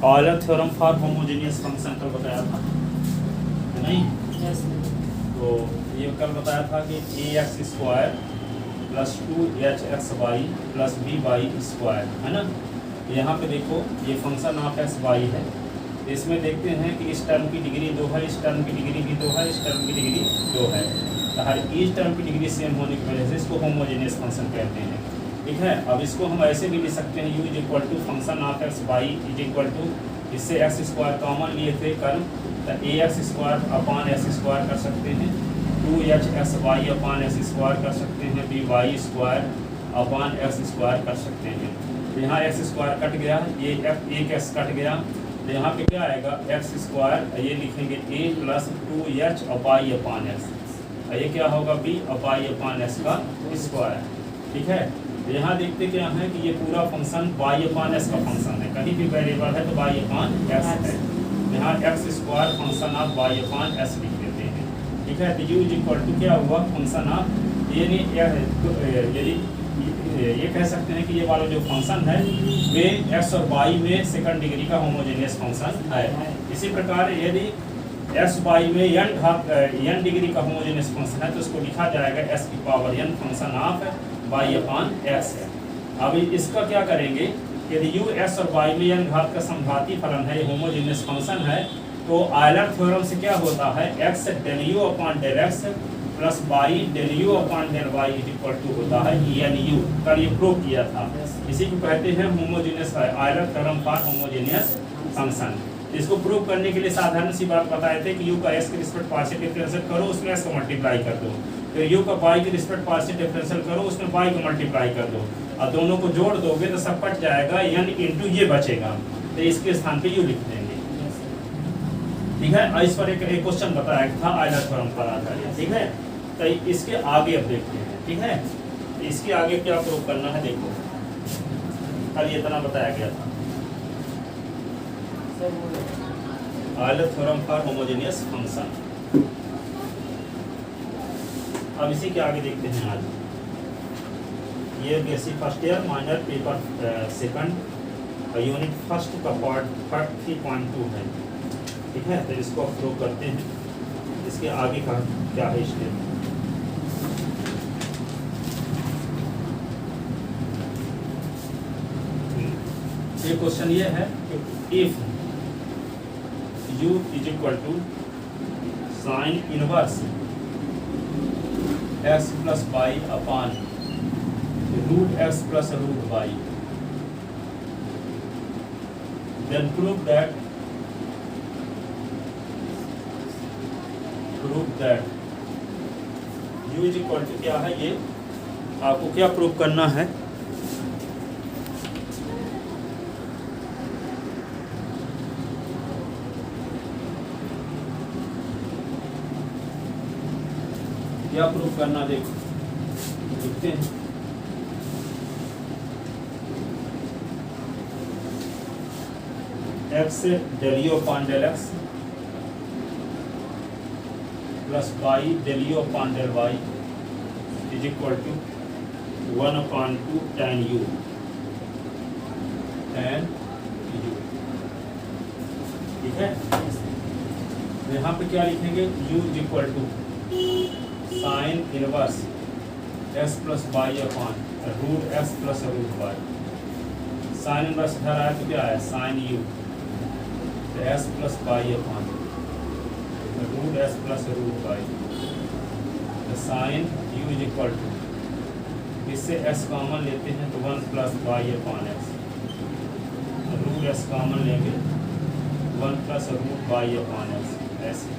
Euler theorem for homogeneous function कल बताया था नहीं? तो ये कल बताया था कि ax² plus 2hxy plus by² है ना। यहाँ पे देखो ये फंक्शन ऑफ एक्स वाई है। इसमें देखते हैं कि इस टर्म की डिग्री 2 है, इस टर्म की डिग्री भी 2 है, इस टर्म की डिग्री 2 है। तो हर इस टर्म की डिग्री सेम होने की वजह से इसको होमोजेनियस फंक्शन कहते हैं। ठीक है, अब इसको हम ऐसे भी लिख सकते हैं u is equal to function of X Y is equal to, इससे x² कॉमन लिए थे कल, तो ax² अपॉन x² कर सकते हैं, 2hxy अपॉन x² कर सकते हैं, by² अपॉन x² कर सकते हैं। तो यहाँ x² कट गया, ये एक x कट गया, तो यहाँ पे क्या आएगा x², ये लिखेंगे a plus 2h y upon x, ये क्या होगा b y अपॉन x का स्क्वायर। ठीक है, तो यहाँ देखते क्या है कि ये पूरा फंक्शन y अपॉन s का फंक्शन है, कहीं भी वेरिएबल है तो y अपॉन s है। यहाँ x² function of y upon s लिख देते हैं। ठीक है, तो u इज इक्वल टू क्या हुआ फंक्शन ऑफ, यदि ये कह सकते हैं कि ये वाला जो फंक्शन है वे x और y में सेकंड डिग्री का होमोजेनियस फंक्शन है। इसी प्रकार यदि x y में n डिग्री का होमोजेनियस फंक्शन है तो इसको लिखा जाएगा s की power n function of y upon x है। अब इसका क्या करेंगे, यदि u x और y में n घात का समघाती फलन है, होमोजेनियस फंक्शन है, तो आयलर थ्योरम से क्या होता है x del u upon del x plus y del u upon del y is equal to होता है ENU। कल ये प्रूव किया था, इसी को कहते हैं homogeneous Euler theorem for homogeneous function. इसको प्रूव करने के लिए साधारण सी बात बताए थे कि u का s के रिस्पेक्ट पार्शियल डिफरेंशियल करो, उसमें s को मल्टीप्लाई कर दो, फिर u का y के रिस्पेक्ट पार्शियल डिफरेंशियल करो, उसमें y को मल्टीप्लाई कर दो, और दोनों को जोड़ दोगे तो सब कट जाएगा, n इंटू ये बचेगा, तो इसके स्थान पे u लिख देंगे। ठीक है, इस पर एक क्वेश्चन बताया था आयलर थ्योरम पर आधारित। ठीक है, तो इसके आगे अब देखते हैं। ठीक है, इसके आगे क्या प्रूव करना है, देखो कल ये इतना बताया गया था Euler theorem for homogeneous function. अब इसी के आगे देखते हैं आज, ये basic first year minor paper second unit first का पार्ट 3.2 है। ठीक है, तो इसको प्रूव करते हैं, इसके आगे का क्या है स्टेप। ये क्वेश्चन ये है कि if u is equal to sine inverse x plus Y upon root x plus root Y, then prove that u is equal to क्या है, ये आपको क्या प्रूव करना है, क्या प्रूफ करना, देखो लिखते हैं। x del u upon del x plus y del u upon del y is equal to 1/2 tan u tan u। ठीक है, यहाँ पे क्या लिखेंगे, u is equal to sine inverse x plus Y upon root x plus root y. Sine inverse इधर आया तो क्या है साइन u, तो s plus Y upon root s plus root y, तो sine u is equal to, इससे s common लेते हैं तो 1 plus Y upon x, root s common लेंगे 1 plus root y upon x ऐसे।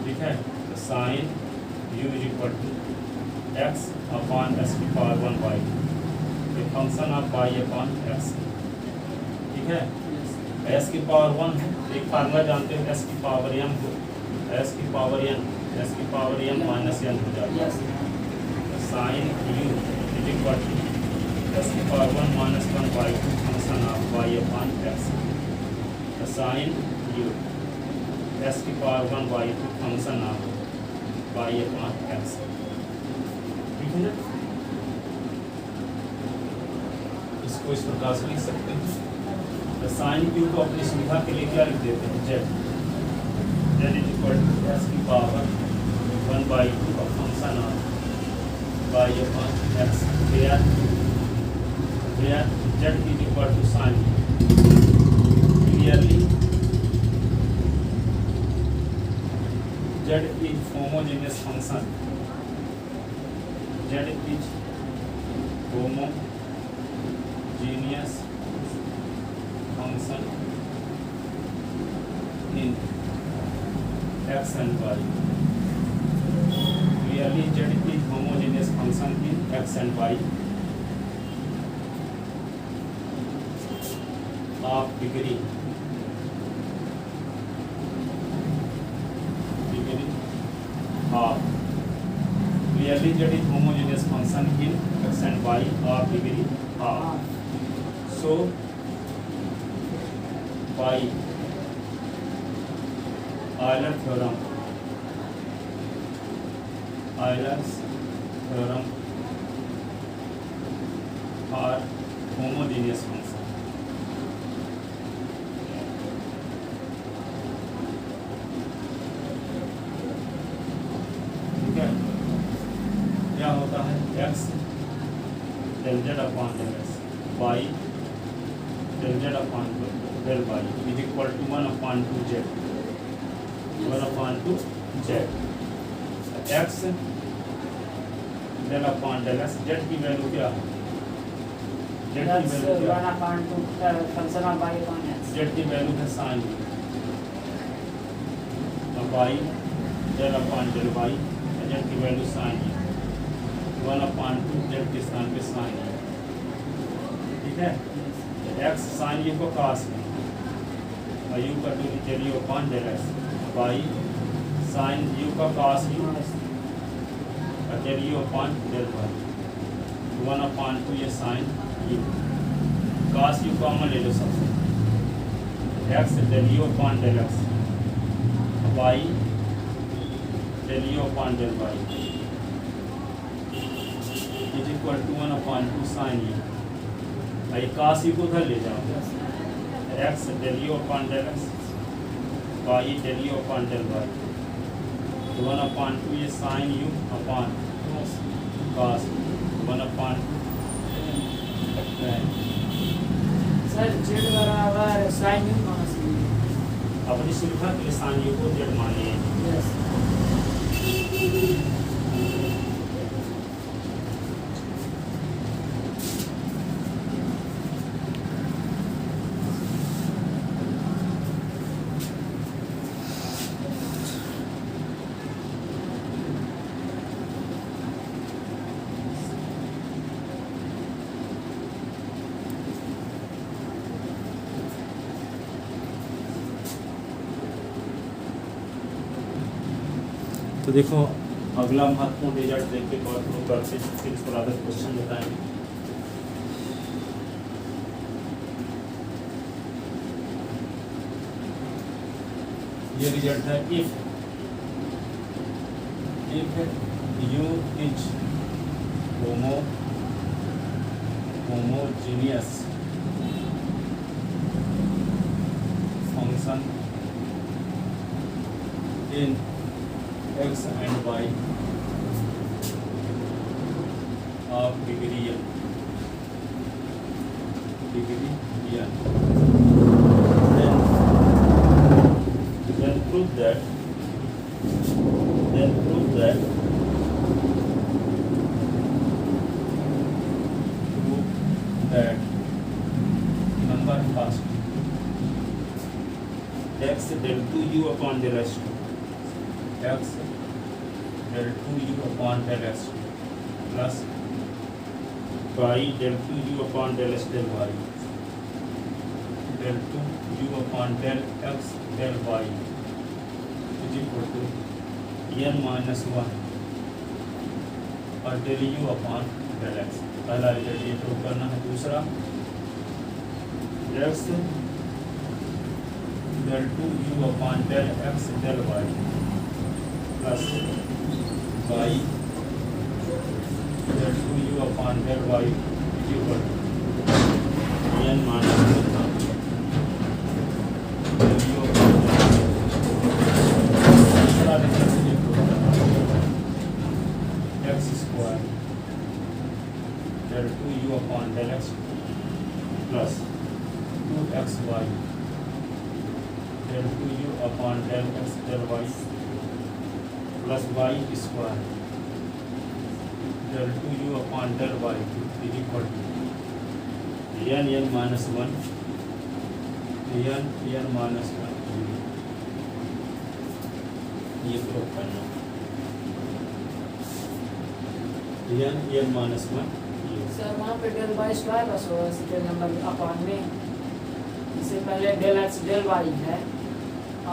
ठीक है, तो sine u is equal to x upon s की पावर 1 y, ये function of y upon x। ठीक है, s की पावर 1 है, एक फार्मूला जानते हो s की पावर m को, s की पावर n माइनस n हो जाता है, तो sine u is equal to s की power 1 minus 1 y, function of y upon x, तो साइन u s की power 1 y function of y upon x। ठीक है ना, इसको इस प्रकार से लिख सकते हैं। तो साइन क्यू को अपनी सुविधा के लिए क्या लिख देते हैं, Z. Z is equal to S की पावर 1/2 का function of by upon x, where Z is equal to sine. Clearly Z is homogeneous function, Z is homogeneous function in x and y. Clearly, z is homogeneous function in x and y of degree half. Clearly, z is homogeneous function in x and y of degree half. So, by Euler's theorem are homogeneous function. ठीक है, क्या होता है x del z upon del x, y del z upon del y is equal to 1/2 z, 1/2 z। x del upon del x, z की value क्या है, z की value क्या है, function of y upon x, z की value है sin y del upon del y, z की value sin 1/2 z के स्थान पे sin है। ठीक है, x sin u को cos है और u का to del u upon del x, y sin u का cos u और del u upon del y, 1/2 ये sin u, cos u common ले लो सबसे, x del u upon del x, y del u upon del y is equal to 1/2 sin u। भाई cos u को उधर ले जाओ, x del u upon del x, y del u upon del y, 1/2 ये sin u upon cos 1/2 sir z बराबर sin u minus u। अपनी सुविधा के लिए sin u को z मानिए। यस तो देखो अगला महत्वपूर्ण रिजल्ट देख के और शुरू करते हैं, फिर इसको आधा क्वेश्चन बताएंगे। ये रिजल्ट है if u is homogeneous function in x and y of degree n, then prove that number first x del 2u upon del s2, x del 2u upon del s plus y del 2u upon del s del y, del 2u upon del x del y is equal to n minus 1 और del u upon del x। पहला result ये prove करना है। दूसरा x del 2u upon del x del y plus y del 2u upon del y is equal to n minus 1 del x plus 2xy del 2u upon del x del y plus y square del 2u upon del y is equal to n minus 1 n minus 1 ये prove करना n minus 1 sir वहाँ पे del by square बस होगा second number upon में। इससे पहले del x del Y है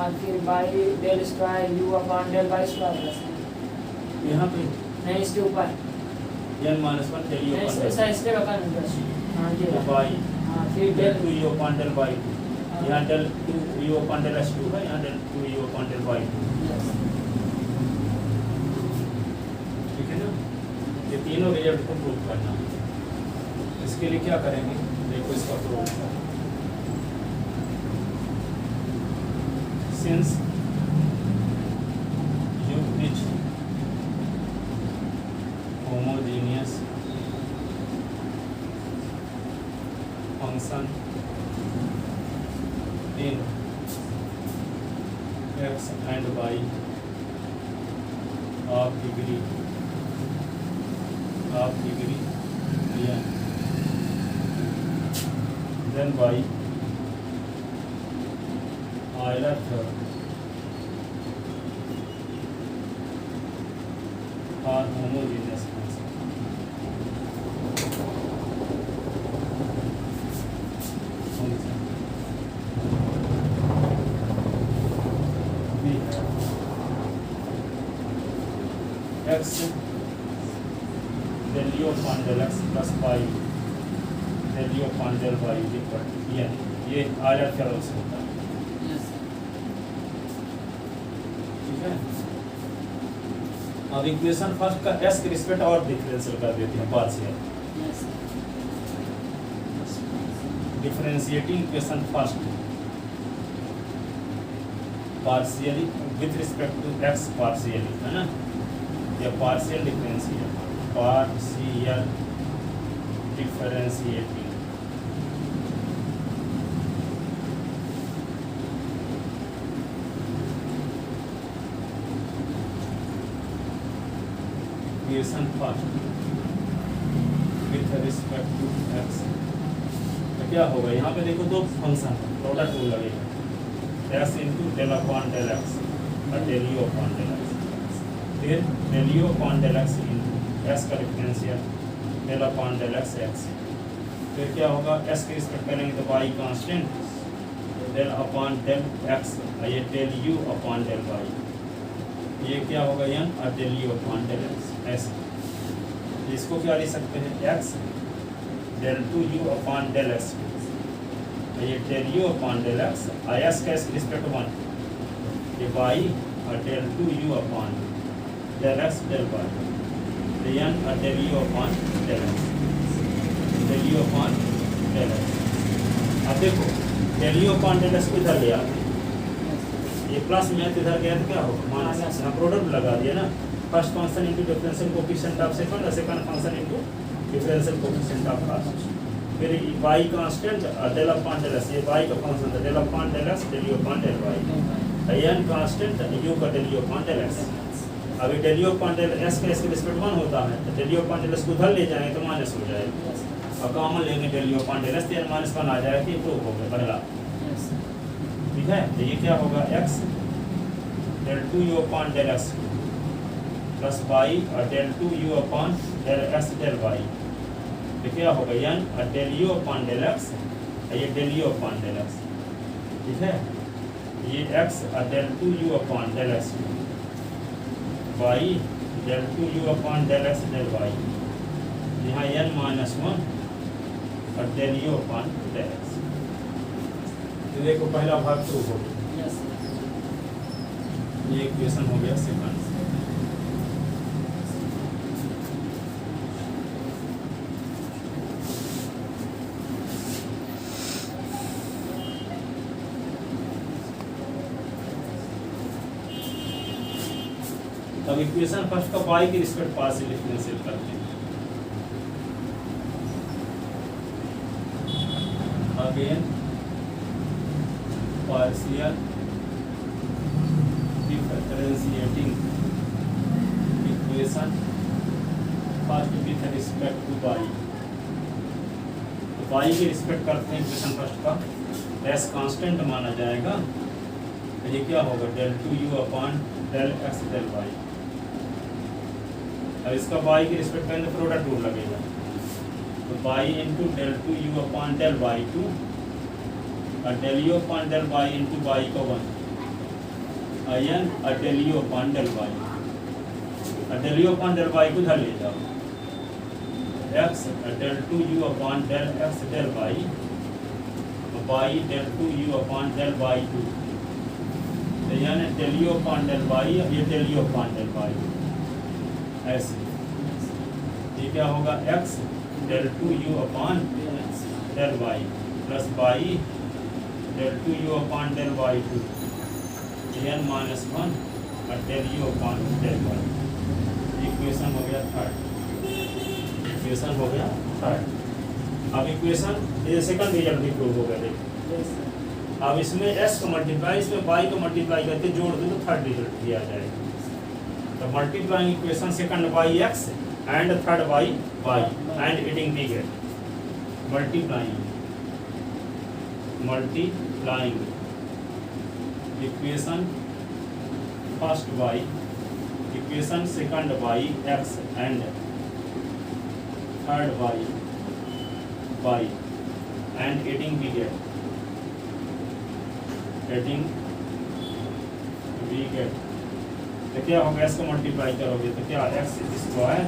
और फिर by del square U upon del by square बस है। यहाँ पे नहीं इसके ऊपर n माइनस 1 del u अपॉन ऐसा इसके बता हाँ ये रहा। y हाँ फिर del del 2u upon del y यहाँ del 2u upon del x2 है, यहाँ del 2u upon del y ठीक है ना। ये तीनों रिजल्ट को प्रूव करना। इसके लिए क्या करेंगे, देखो इसका proof. Since u is homogeneous function in x and y of degree n, then by Euler theorem are homogeneous function. We have x del u upon del x plus y del u upon del y is equal to n. ये Euler theorem से होता है, ठीक है। अब equation first का s के respect और डिफरेंशियल कर देते हैं partial. Differentiating equation first partially with respect to x partially, है ना। या partial differentiate partial differentiating equation first with respect to x। तो क्या होगा, यहाँ पे देखो दो फंक्शन प्रोडक्ट रूल लगेगा, x into del upon del x और del you upon del x, फिर del you upon del x into x का differential del upon del X x, फिर क्या होगा s के रिस्पेक्ट करेंगे तो y constant del upon del x और ये del you upon del y, ये क्या होगा n और del you upon del x ऐसे। इसको क्या लिख सकते हैं x del 2u upon del x, ये del u upon del x और s का इसके रिस्पेक्ट 1, ये y और del 2u upon del x del y, n और del u upon del x, del u upon del x। अब देखो del u upon del x को इधर ले आते हैं, ये प्लस में इधर गया तो क्या होगा माइनस, ना प्रोडक्ट लगा दिया ना। First function into differential coefficient of second और second function into differential coefficient of first, फिर y constant del upon del x, ये y का फंक्शन है del upon del x del u upon del y, n constant u का del u upon del x। अभी del u upon del s का इसके respect 1 होता है, तो del u upon del s को उधर ले जाएंगे तो माइनस हो जाएगा, और कॉमन लेंगे del u upon del s, तो n माइनस 1 आ जाएगा, ये प्रूव हो गया पहला, ठीक है। तो ये क्या होगा x del 2u upon del x plus y और del 2u upon del x del y, तो क्या होगा n और del u upon del x और ये del u upon del x, ठीक है। ये x और del 2u upon del x, y del 2u upon del x del y, यहाँ n माइनस 1 और del u upon del x। तो देखो पहला भाग प्रूव हो गया, ये इक्वेशन हो गया सेकंड। अब इक्वेशन फर्स्ट का y के रिस्पेक्ट पार्शियल डिफरेंशियल करते हैं। Again partial differentiating equation first with respect to y। तो y के रिस्पेक्ट करते हैं इक्वेशन फर्स्ट का, s कांस्टेंट माना जाएगा। तो ये क्या होगा, del 2u upon del x del y। और इसका y के रिस्पेक्ट में तो प्रोडक्ट रूल लगेगा, तो y into del 2u upon del y2 और del u upon del y into y का 1 अयन और del u upon del y और del u upon del y को धर ले जाओ, x del 2u upon del x del y y del 2u upon del y2 तो यानी del u upon del y ये del u upon del y ऐसे। ये क्या होगा, x del 2u upon del y plus y del 2u upon del y2 n minus 1 और del u upon del y। Equation हो गया third, equation हो गया थर्ड। अब इक्वेशन ये सेकंड रिजल्ट भी प्रूव हो गया। देखिए अब इसमें s को मल्टीप्लाई, इसमें y को मल्टीप्लाई करके जोड़ दो तो थर्ड रिजल्ट दिया जाएगा। तो multiplying equation second by x and third by y and adding the get multiplying equation first by equation second by x and third by y and adding the get तो क्या होगा, इसको multiply करोगे तो क्या x square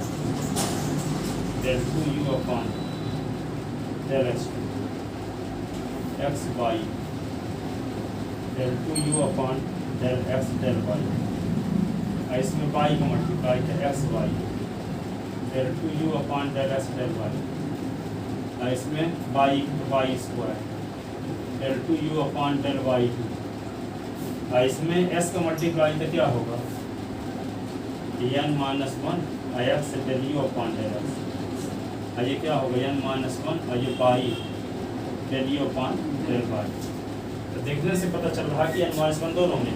del 2u upon del x by del 2u upon del x del y। इसमें y को multiply किया x by del 2u upon del x del y। इसमें y square del 2u upon del y2। इसमें s का multiply तो क्या होगा, n minus 1 x del u upon del x। ये क्या होगा, n माइनस 1 और ये y del u upon del y। तो देखने से पता चल रहा है कि n माइनस 1 दोनों में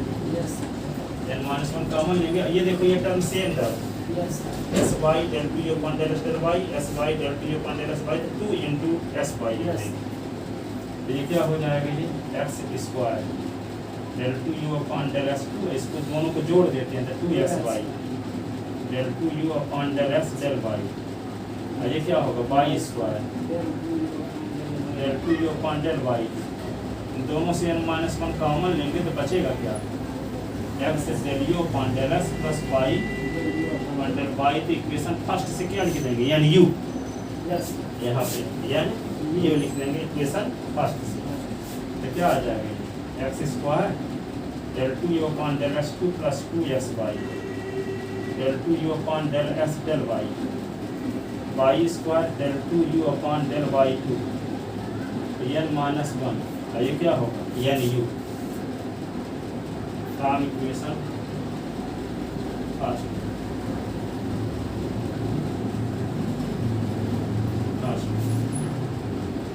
n माइनस 1 कॉमन लेंगे। ये देखो ये टर्म सेम था, s y del 2u upon del x del y, s y del 2u upon del x y 2 into s y। तो ये क्या हो जाएगा, ये x square del 2u upon del x2, इसको दोनों को जोड़ देते हैं तो 2xy del 2u upon del x del y। ये क्या होगा, y square del 2u upon del y। इन दोनों से n माइनस 1 कॉमन लेंगे तो बचेगा क्या, x del u upon del x plus y upon del y। तो इक्वेशन फर्स्ट से क्या लिख देंगे, यानी u, यहाँ पे यानी u लिख देंगे इक्वेशन फर्स्ट से। तो क्या आ जाएगा, x square del 2u upon del x2 plus 2xy del 2u upon del x del y y square del 2u upon del y2 n minus 1। ये क्या होगा, n u from equation first.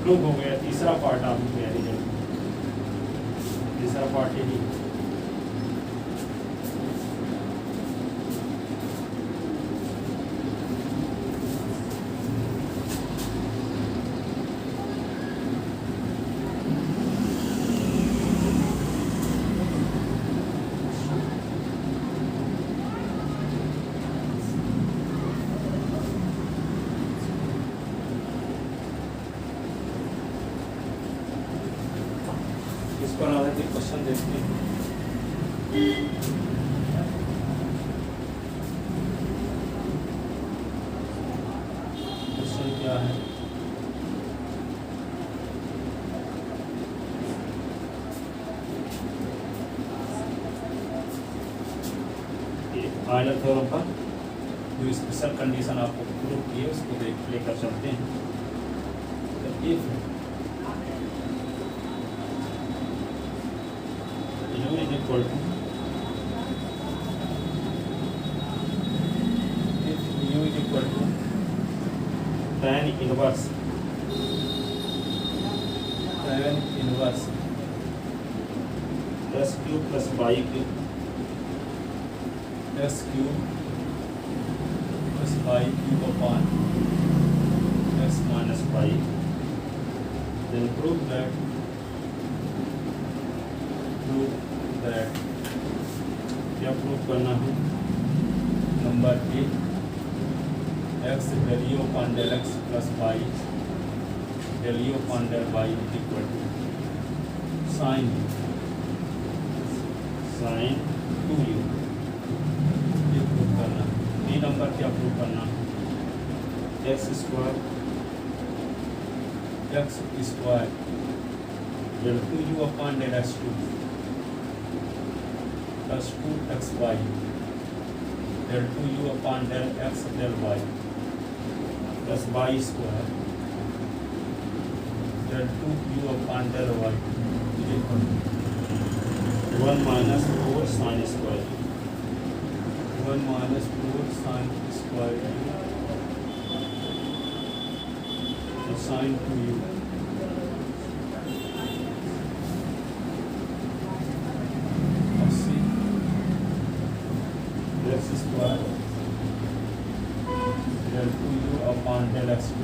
Prove हो गया। तीसरा part आप तैयारी करें, तीसरा पार्ट यही इस पर आधारित क्वेश्चन देखते हैं। क्वेश्चन क्या है, आयलर थ्योरम पर जो स्पेशल कंडीशन आपको प्रूव की है उसको लेकर चलते हैं। तो if u is equal to, if u is equal to tan tan inverse x cube plus y cube x cube plus y cube upon x minus y. Then prove that क्या prove करना है? Number A x del u upon del x plus y del u upon del y is equal to sin 2u। ये prove करना है। B number क्या prove करना है? X square del 2u upon del x2 plus 2xy del 2u upon del x del y plus y square del 2u upon del y is equal to 1 minus 4 sin square 1 minus 4 sin square so sin 2u x square del 2u upon del x2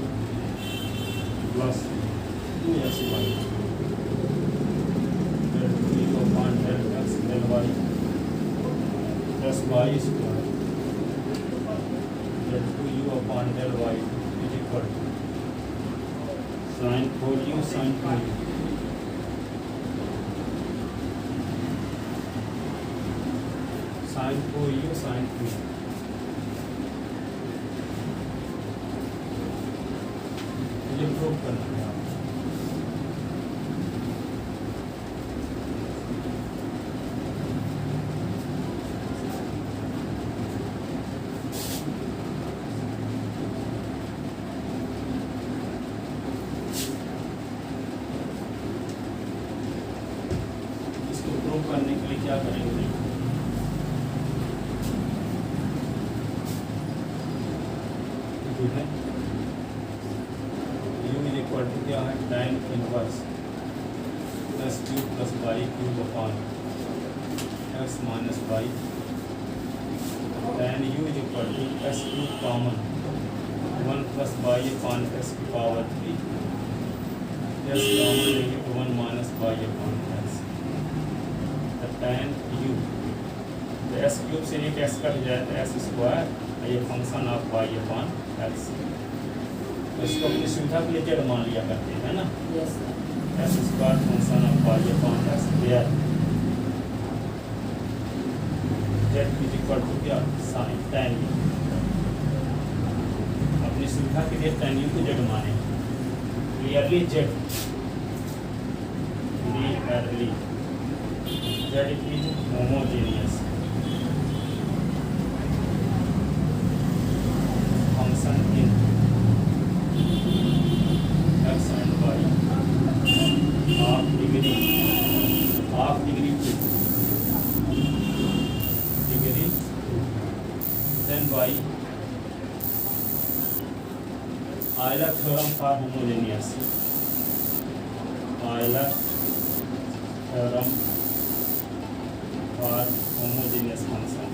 plus 2xy del 2u upon del x del y plus y square del 2u upon del y is equal to sin 4u sin 2u sin 4u sin 2u। ये prove करना है आपको। इसको prove करने के लिए क्या करेंगे? u इज इक्वल टू क्या है? tan inverse plus cube plus y cube upon x minus y. tan u is equal to x cube common 1 plus Y upon x की पावर 3 एक्स कॉमन लेंगे तो 1 माइनस वाई अपॉन एक्स। तो tan u तो x cube से एक x cut जाए तो x square ये function of y upon x. तो इसको अपनी सुविधा के लिए जेड मान लिया करते हैं ना। Yes x square function of y upon x where Z is equal to क्या? Sine tan u। अपनी सुविधा के लिए tan u को जेड माने। Clearly z clearly Z is homogeneous function in x and y half degree 2 degree then y Euler theorem for homogeneous Euler theorem for homogeneous function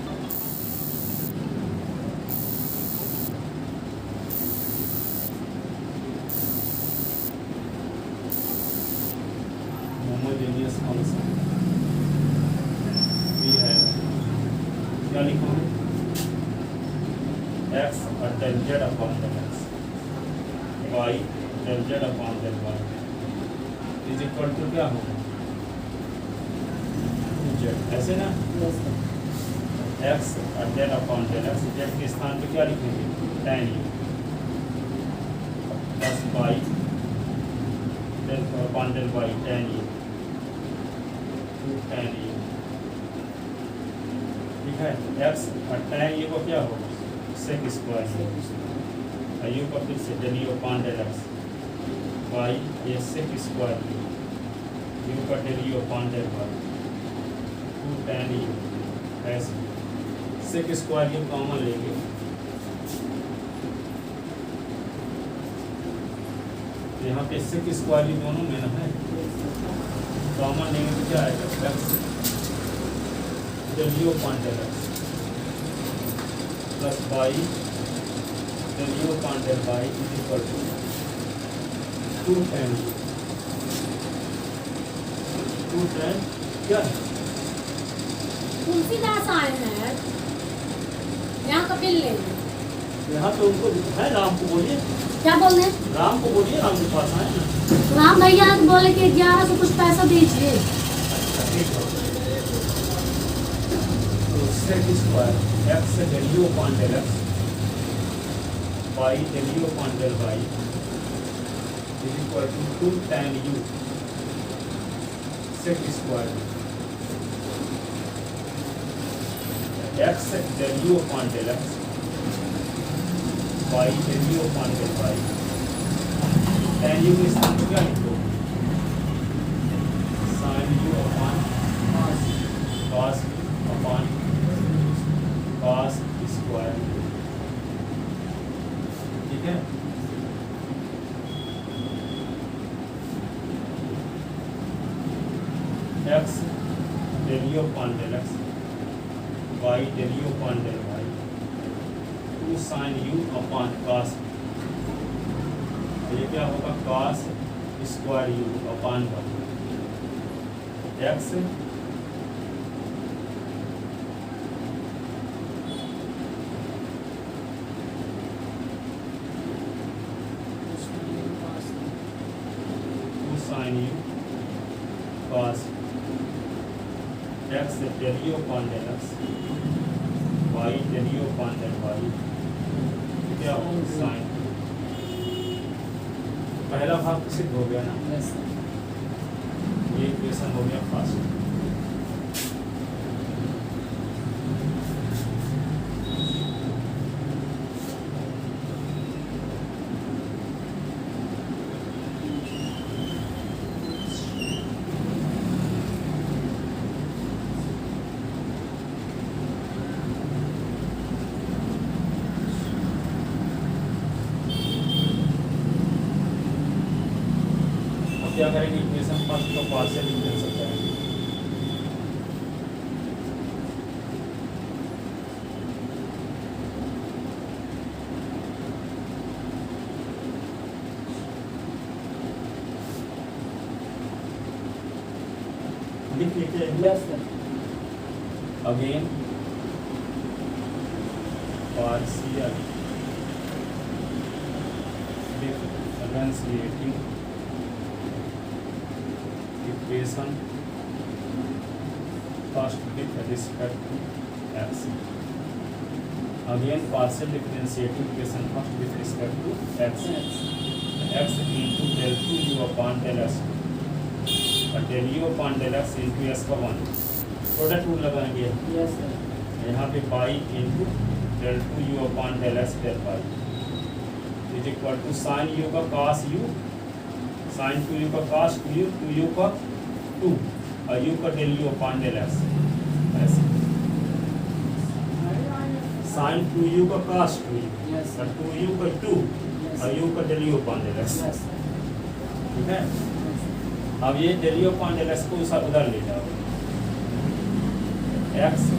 homogeneous function भी है। क्या लिखो है? एक्स और del Z upon del x Y del Z upon del Y is equal to क्या होगा? Z. ऐसे ना एक्स और del upon del X Z के स्थान पे क्या लिखेंगे? tan u plus Y del upon del Y tan u tan u। ठीक है। एक्स और tan u को क्या होगा? सेक स्क्वायर और u का फिर से del u upon del x y ये सेक स्क्वायर u का del u upon del y 2 tan u ऐसे सेक स्क्वायर u कॉमन लेंगे यहाँ पे सेक स्क्वायर u दोनों में ना है कॉमन लेंगे तो क्या आएगा x del u upon del x plus y del u upon del y is equal to 2 tan u 2 tan क्या है तुलसीदास आए हैं यहाँ कपिल ले यहाँ तो उनको है राम को बोलिए क्या बोल रहे हैं राम को बोलिए राम के पास आए ना राम भैया बोले कि 1100 कुछ पैसा दीजिए अच्छा ठीक है तो set square x del u upon del x y del u upon del y is equal to 2 tan u set square x del u upon del x y del u upon del y tan u के स्थान पर क्या लिखो sin u upon cos u upon cos square ठीक है x del u upon del x y del u upon del y 2 sin u upon cos ये क्या होगा cos square u upon 1 x sin u cos x del u upon del x y del u upon del y क्या होगा sin पहला भाग सिद्ध हो गया ना यस ये इक्वेशन हो गया फर्स्ट क्या करेंगे इक्वेशन फर्स्ट को पार्शियल डिफरेंशियल करेंगे लिख लेते हैं yes sir again partial differentiating equation first with respect to x again partial differentiating equation first with respect to x x into del 2 u upon del s और del u upon del x into s का 1 product rule लगाएंगे yes sir यहाँ पे y into del 2 u upon del s del y is equal to sin u का cos u sin 2u का cos 2u 2u का 2 और u का del u upon del s ऐसे sin 2u का cos 2u yes और 2u का 2 और u का del u upon del s yes ठीक है अब ये del u upon del s को उधर ले जाओ x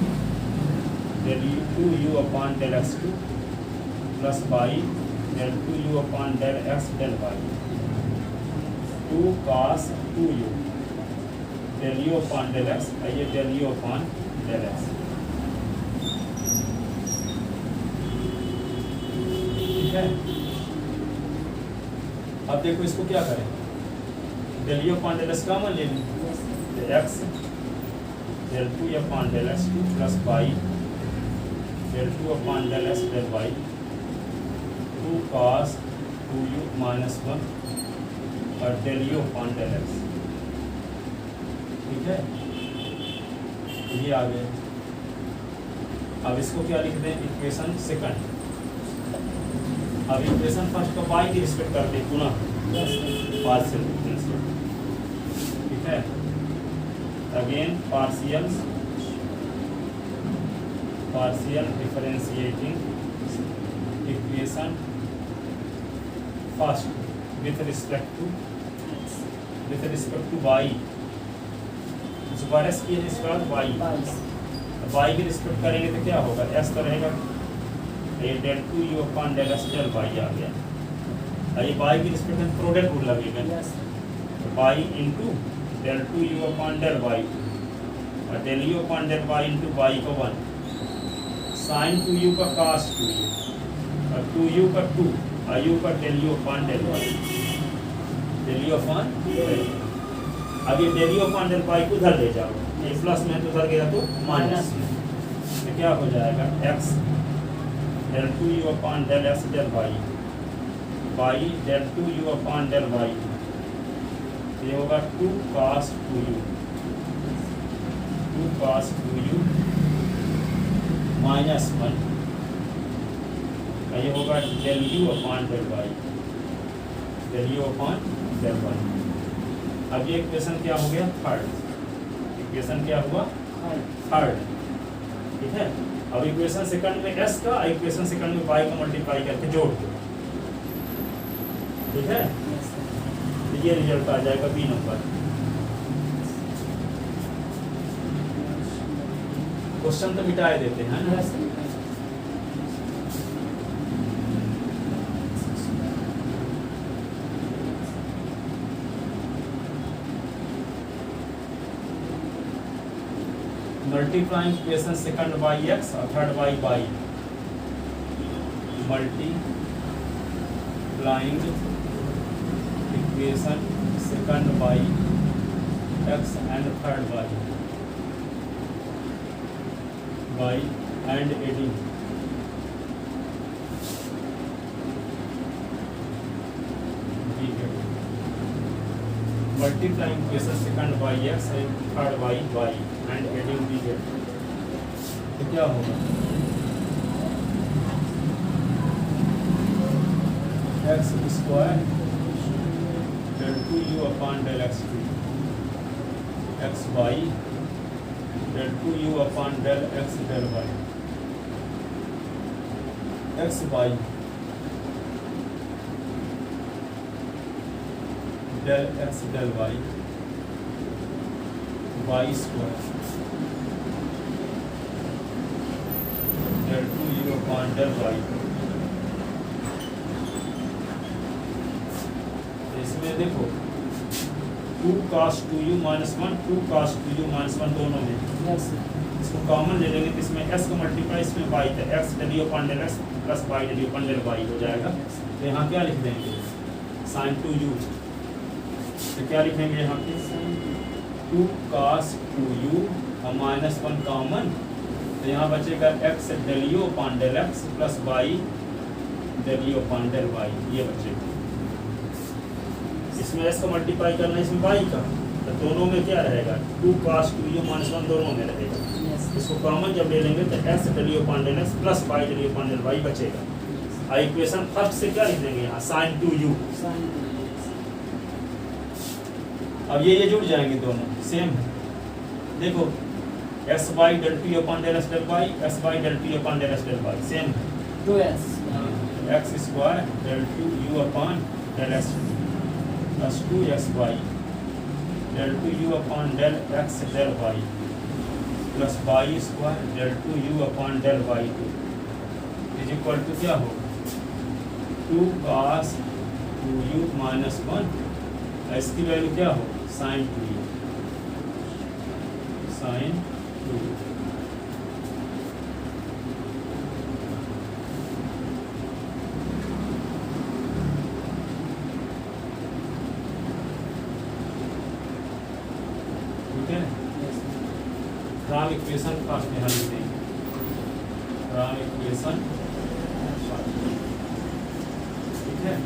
del 2u upon del x2 plus y del 2u upon del x del y 2 cos 2u del u upon del x और ये del u upon del x ठीक है अब देखो इसको क्या करें del u upon del x common ले लें x del 2 upon del x2 plus y del 2 upon del s del y 2 cos 2u minus 1 और del u upon del x ठीक है ये आ गए अब इसको क्या लिख दें इक्वेशन सेकंड अब इक्वेशन फर्स्ट को y की रिस्पेक्ट करते हैं पुनः पार्शियल डिफरेंशियल ठीक है again partial differentiating equation first with respect to y super S की इसके बाद वाई, 22 वाई की रिस्पेक्ट करेंगे तो क्या होगा, एस तो रहेगा, ये del two u upon del s del y आ गया। और ये वाई की रिस्पेक्ट में प्रोडक्ट रूल लगेगा, yes y into del two u upon del y और del you upon del y into y का 1, साइन टू यू का कास टू यू और टू यू का 2 और यू का del you upon del y, del you upon del. अब ये del you upon del Y को उधर ले जाओ, ये प्लस में तो उधर गया तो माइनस में, तो क्या हो जाएगा x del two u upon del x del y, y del two u upon del y, ये होगा 2 cos 2u, 2 cos 2u minus 1, ये होगा del you upon del y, del you upon del y. अब ये equation क्या हो गया, third equation क्या हुआ, थर्ड, ठीक है। अब इक्वेशन सेकंड में s का, इक्वेशन सेकंड में y का मल्टीप्लाई करके जोड़ दो, ठीक है, तो ये रिजल्ट आ जाएगा बी नंबर। क्वेश्चन तो मिटाए देते हैं ना, yes multiplying equation second by x और third by y, multiplying equation second by x and third by and adding multiplying equation second by x and third by y and adding the get, तो क्या होगा x square del two u upon del x two, x Y del two u upon del x del y, x Y del x del y, y square del two u upon del y. इसमें देखो 2 cos 2u minus 1, 2 cos 2u minus 1 दोनों में, yes इसको common ले लेंगे तो इसमें s का मल्टीप्लाई इसमें y था, x del you upon del x plus y del you upon del y हो जाएगा। तो यहाँ क्या लिख देंगे, साइन 2u, तो क्या लिखेंगे यहाँ पे 2 cos 2u और माइनस 1 कॉमन, तो यहाँ बचेगा x del you upon del x plus y del you upon del y, ये बचेगा। इसमें s का मल्टीप्लाई करना है, इसमें y का, तो दोनों में क्या रहेगा 2 cos 2u माइनस 1 दोनों में रहेगा, यस इसको कॉमन जब ले लेंगे तो x del you upon del x plus y del you upon del y बचेगा। और इक्वेशन फर्स्ट से क्या लिख देंगे यहाँ साइन 2u, साइन अब ये जुड़ जाएंगे दोनों सेम है, देखो s y del two upon del s del y, s y del two upon del s del y same है, 2s x square del two u upon del s plus 2xy del two u upon del x del y plus y square del two u upon del Y is equal to क्या होगा 2 cos 2u minus 1, इसकी value क्या होगी sign 2u, sign 2u। ठीक है, Ram equation first में हल देंगे, राम इक्वेशन ठीक है।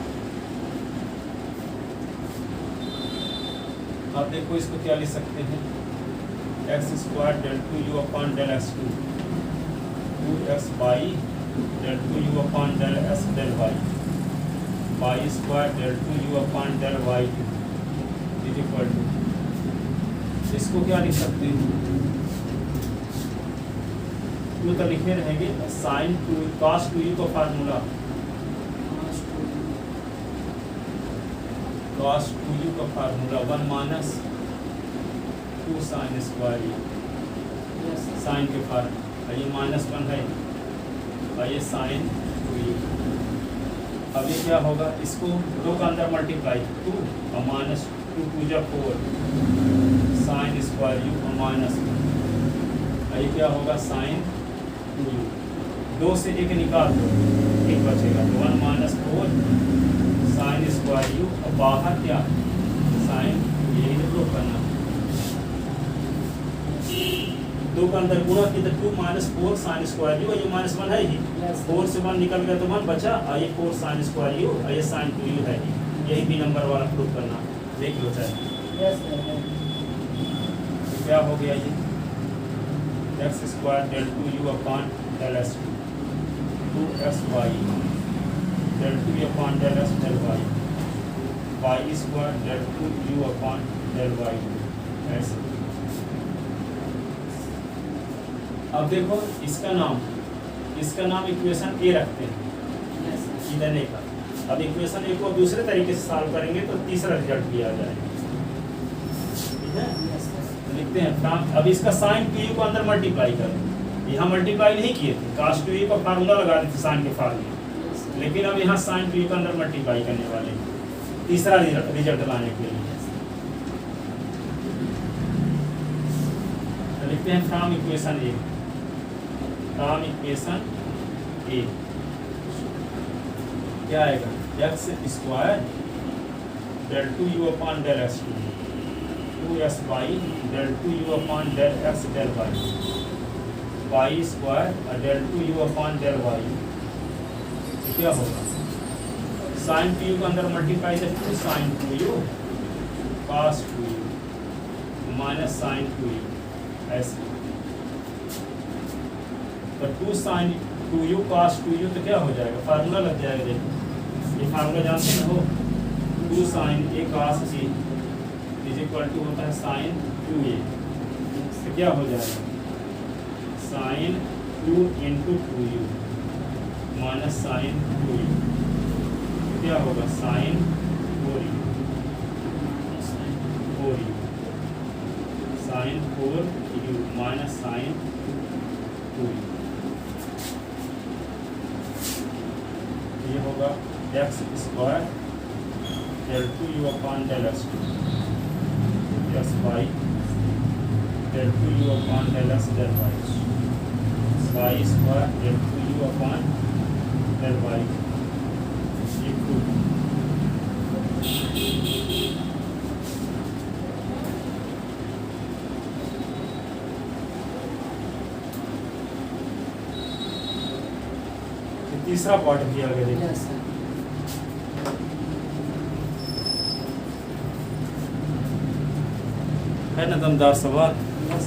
अब देखो इसको क्या लिख सकते हैं, x square del two u upon del x two, 2xy del two u upon del s del y, y square del two u upon del Y is equal to, इसको क्या लिख सकते हैं, टू तो लिखे रहेंगे साइन 2 cos 2u का formula, cos 2u का formula 1 minus 2 2 sine square u, yes sine के फॉर्म, और ये -1 है और ये साइन 2u। अब ये क्या होगा, इसको 2 का अंदर मल्टीप्लाई 2 और -2 2 जा 4 साइन स्क्वायर यू और -1, ये क्या होगा साइन 2u। 2 से 1 निकाल दो, 1 बचेगा, तो 1 - 4 साइन स्क्वायर यू और बाहर क्या साइन, यही तो करना 2 का अंदर गुणा की तो 2 - 4 साइन स्क्वायर यू, ये -1 है ही, Yes. 4 से 1 निकल गया तो 1 बचा, और ये 4 साइन स्क्वायर यू और ये साइन 2u है ही, यही भी नंबर वाला प्रूफ करना, देख लो चाहे। यस तो क्या हो गया ये x square del 2u upon del s 2xy del 2u upon del s del y y square del 2u upon del y ऐसे। अब देखो इसका नाम इक्वेशन ए रखते हैं, यस इधर नहीं का। अब इक्वेशन ए को दूसरे तरीके से सॉल्व करेंगे तो तीसरा रिजल्ट भी आ जाएगा, ठीक है। यस तो लिखते हैं फ्रॉम, अब इसका साइन 2u को अंदर मल्टीप्लाई करें, यहाँ मल्टीप्लाई नहीं किए थे, cos 2u का फार्मूला लगा देते साइन के फार्मूले, लेकिन अब यहाँ साइन 2u का अंदर मल्टीप्लाई करने वाले हैं तीसरा रिजल्ट लाने के लिए। तो लिखते हैं from equation A, from equation A क्या आएगा, x square del 2u upon del s 2sy del 2u upon del x del y y square और del 2u upon del y, तो क्या होगा साइन 2u को अंदर मल्टीप्लाई से 2 sign 2u cos 2u minus sign 2u ऐसे, तो 2 sign 2u cos 2u तो क्या हो जाएगा, फार्मूला लग जाएगा, देखो ये फार्मूला जानते हैं हो, 2 sine a cos c is equal to होता है साइन 2a, तो क्या हो जाएगा sign 2 into 2u minus sign 2u, क्या होगा sign 4u sign 4u minus sign 2u, ये होगा x square del 2u upon del s 2 y del 2u upon del s del y y square del 2u upon del y ये 2। तीसरा part भी आगे देखिए, yes है ना दमदार सवाल। यस